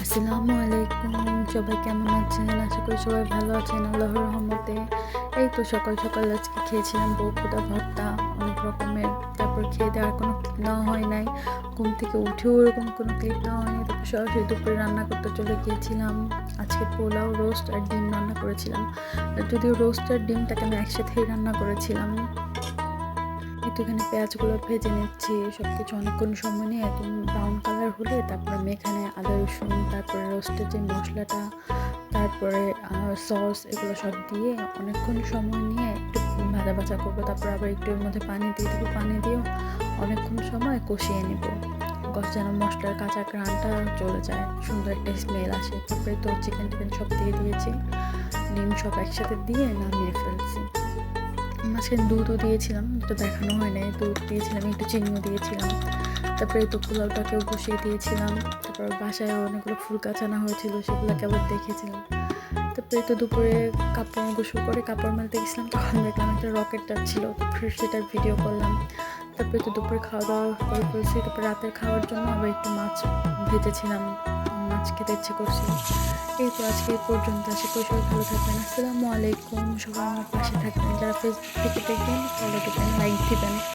আসসালামু আলাইকুম। সবাই কেমন আছেন? আশা করি সবাই ভালো আছেন আল্লাহর রহমতে। এই তো সকাল সকাল আজকে খেয়েছিলাম বউখুদা ভর্তা অনেক রকমের। তারপর খেয়ে দেওয়ার কোনো ক্লিপ নেওয়া হয় নাই। ঘুম থেকে উঠেও ওরকম কোনো ক্লিপ নেওয়া হয়নি। তারপর সরাসরি দুপুরে রান্না করতে চলে গিয়েছিলাম। আজকে পোলাও, রোস্ট আর ডিম রান্না করেছিলাম। আর যদিও রোস্ট আর ডিমটাকে আমি একসাথেই রান্না করেছিলাম। একটু এখানে পেঁয়াজগুলো ভেজে নিচ্ছি, সব কিছু অনেকক্ষণ সময় নিয়ে একদম ব্রাউন কালার হলে তারপরে আমি এখানে আদা রসুন, তারপরে রোস্টের যে মশলাটা, তারপরে সস এগুলো সব দিয়ে অনেকক্ষণ সময় নিয়ে একটু ভাজা ভাজা করবো। তারপর আবার একটু এর মধ্যে পানি দিয়ে দেবো, পানি দিয়েও অনেকক্ষণ সময় কষিয়ে নেব যেন মশলার কাঁচা ঘ্রাণটা চলে যায়, সুন্দর একটা স্মেল আসে। তারপরে তো চিকেন টিকেন সব দিয়ে দিয়েছি, ডিম সব একসাথে দিয়ে নামিয়ে ফেলছি। মাঝখানে দুধও দিয়েছিলাম, যেটা দেখানো হয় নাই, দুধ দিয়েছিলাম, একটু চিনিও দিয়েছিলাম। তারপরে তো পোলাওটাকেও বসিয়ে দিয়েছিলাম। তারপর বাসায় অনেকগুলো ফুল গাছ আনা হয়েছিল, সেগুলোকে আবার দেখেছিলাম। তারপরে তো দুপুরে কাপড় গোসল করে কাপড় মেলতে গেছিলাম, তখন দেখলাম একটা রকেট যাচ্ছিল, ফির সেটার ভিডিও করলাম। তারপরে তো দুপুরে খাওয়া দাওয়া করে ফেলছি। তারপর রাতের খাওয়ার জন্য আবার একটু মাছ ভেজেছিলাম, মাছ খেতে ইচ্ছে করছিল। এই তো আজকে এই পর্যন্ত। আশা করি সবাই ভালো থাকবেন। আসসালামু আলাইকুম। সবাই আমার পাশে থাকবেন, যারা ফেসবুক থেকে দেখবেন ফলো দিবেন, লাইক দিবেন।